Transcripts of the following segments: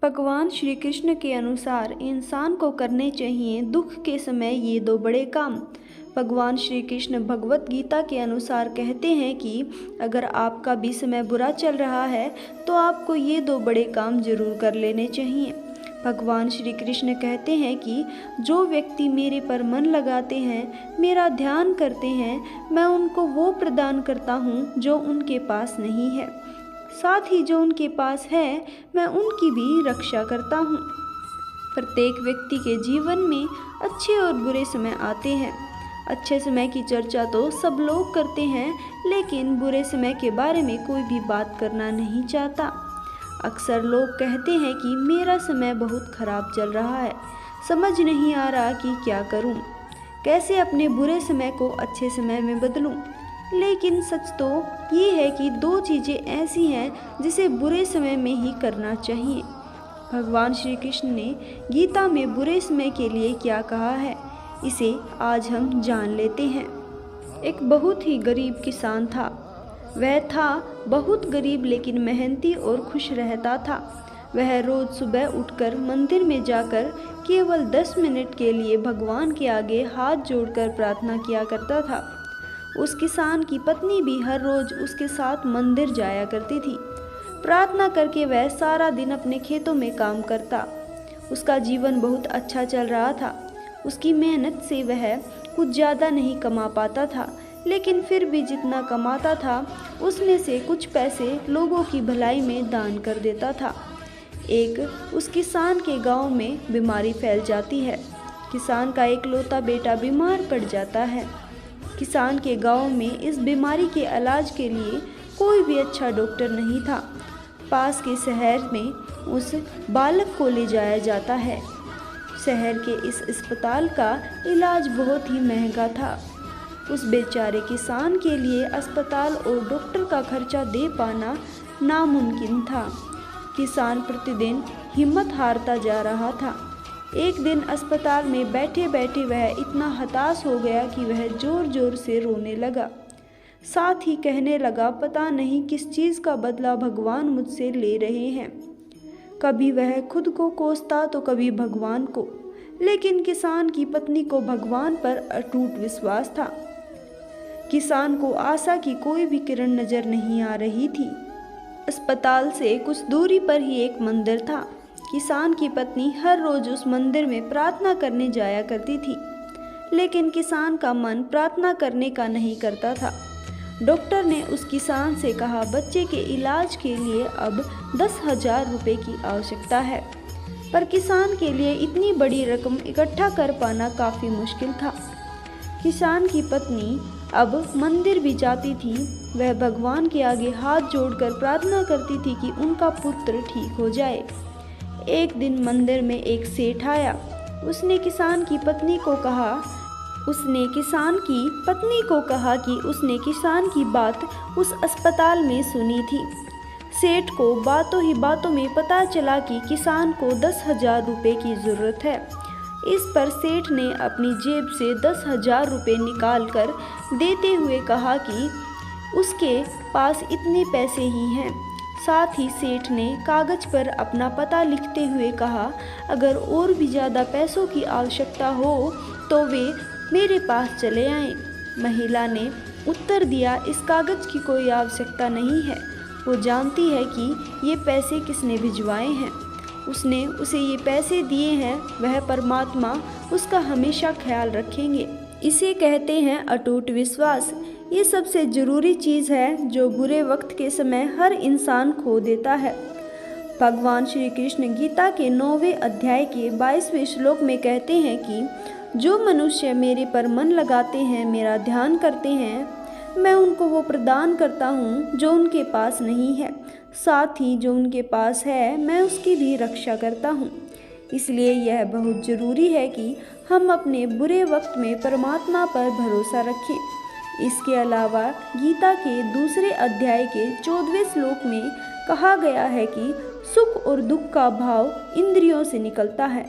भगवान श्री कृष्ण के अनुसार इंसान को करने चाहिए दुख के समय ये दो बड़े काम। भगवान श्री कृष्ण भगवत गीता के अनुसार कहते हैं कि अगर आपका भी समय बुरा चल रहा है तो आपको ये दो बड़े काम जरूर कर लेने चाहिए। भगवान श्री कृष्ण कहते हैं कि जो व्यक्ति मेरे पर मन लगाते हैं, मेरा ध्यान करते हैं, मैं उनको वो प्रदान करता हूँ जो उनके पास नहीं है। साथ ही जो उनके पास है, मैं उनकी भी रक्षा करता हूँ। प्रत्येक व्यक्ति के जीवन में अच्छे और बुरे समय आते हैं। अच्छे समय की चर्चा तो सब लोग करते हैं, लेकिन बुरे समय के बारे में कोई भी बात करना नहीं चाहता। अक्सर लोग कहते हैं कि मेरा समय बहुत खराब चल रहा है, समझ नहीं आ रहा कि क्या करूं, कैसे अपने बुरे समय को अच्छे समय में बदलूं। लेकिन सच तो ये है कि दो चीज़ें ऐसी हैं जिसे बुरे समय में ही करना चाहिए। भगवान श्री कृष्ण ने गीता में बुरे समय के लिए क्या कहा है, इसे आज हम जान लेते हैं। एक बहुत ही गरीब किसान था। वह था बहुत गरीब लेकिन मेहनती और खुश रहता था। वह रोज़ सुबह उठकर मंदिर में जाकर केवल 10 मिनट के लिए भगवान के आगे हाथ जोड़कर प्रार्थना किया करता था। उस किसान की पत्नी भी हर रोज़ उसके साथ मंदिर जाया करती थी। प्रार्थना करके वह सारा दिन अपने खेतों में काम करता। उसका जीवन बहुत अच्छा चल रहा था। उसकी मेहनत से वह कुछ ज़्यादा नहीं कमा पाता था, लेकिन फिर भी जितना कमाता था उसमें से कुछ पैसे लोगों की भलाई में दान कर देता था। उस किसान के गांव में बीमारी फैल जाती है। किसान का एकलौता बेटा बीमार पड़ जाता है। किसान के गांव में इस बीमारी के इलाज के लिए कोई भी अच्छा डॉक्टर नहीं था। पास के शहर में उस बालक को ले जाया जाता है। शहर के इस अस्पताल का इलाज बहुत ही महंगा था। उस बेचारे किसान के लिए अस्पताल और डॉक्टर का खर्चा दे पाना नामुमकिन था। किसान प्रतिदिन हिम्मत हारता जा रहा था। एक दिन अस्पताल में बैठे बैठे वह इतना हताश हो गया कि वह जोर जोर से रोने लगा। साथ ही कहने लगा, पता नहीं किस चीज़ का बदला भगवान मुझसे ले रहे हैं। कभी वह खुद को कोसता तो कभी भगवान को, लेकिन किसान की पत्नी को भगवान पर अटूट विश्वास था। किसान को आशा की कोई भी किरण नजर नहीं आ रही थी। अस्पताल से कुछ दूरी पर ही एक मंदिर था। किसान की पत्नी हर रोज उस मंदिर में प्रार्थना करने जाया करती थी, लेकिन किसान का मन प्रार्थना करने का नहीं करता था। डॉक्टर ने उस किसान से कहा, बच्चे के इलाज के लिए अब 10,000 रुपये की आवश्यकता है। पर किसान के लिए इतनी बड़ी रकम इकट्ठा कर पाना काफ़ी मुश्किल था। किसान की पत्नी अब मंदिर भी जाती थी। वह भगवान के आगे हाथ जोड़कर प्रार्थना करती थी कि उनका पुत्र ठीक हो जाए। एक दिन मंदिर में एक सेठ आया। उसने किसान की पत्नी को कहा कि उसने किसान की बात उस अस्पताल में सुनी थी। सेठ को बातों ही बातों में पता चला कि किसान को 10,000 रुपये की ज़रूरत है। इस पर सेठ ने अपनी जेब से 10,000 रुपये निकाल कर देते हुए कहा कि उसके पास इतने पैसे ही हैं। साथ ही सेठ ने कागज़ पर अपना पता लिखते हुए कहा, अगर और भी ज़्यादा पैसों की आवश्यकता हो तो वे मेरे पास चले आएं। महिला ने उत्तर दिया, इस कागज़ की कोई आवश्यकता नहीं है। वो जानती है कि ये पैसे किसने भिजवाए हैं। उसने उसे ये पैसे दिए हैं। वह परमात्मा उसका हमेशा ख्याल रखेंगे। इसे कहते हैं अटूट विश्वास। ये सबसे ज़रूरी चीज़ है जो बुरे वक्त के समय हर इंसान खो देता है। भगवान श्री कृष्ण गीता के 9वें अध्याय के 22वें श्लोक में कहते हैं कि जो मनुष्य मेरे पर मन लगाते हैं, मेरा ध्यान करते हैं, मैं उनको वो प्रदान करता हूँ जो उनके पास नहीं है। साथ ही जो उनके पास है, मैं उसकी भी रक्षा करता हूँ। इसलिए यह बहुत ज़रूरी है कि हम अपने बुरे वक्त में परमात्मा पर भरोसा रखें। इसके अलावा गीता के दूसरे अध्याय के 14वें श्लोक में कहा गया है कि सुख और दुख का भाव इंद्रियों से निकलता है।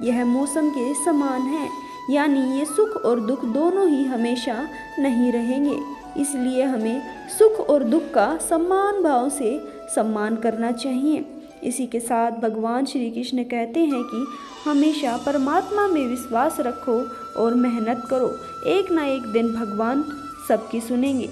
यह मौसम के समान है, यानी ये सुख और दुख दोनों ही हमेशा नहीं रहेंगे। इसलिए हमें सुख और दुख का समान भाव से सम्मान करना चाहिए। इसी के साथ भगवान श्री कृष्ण कहते हैं कि हमेशा परमात्मा में विश्वास रखो और मेहनत करो, एक ना एक दिन भगवान सबकी सुनेंगे।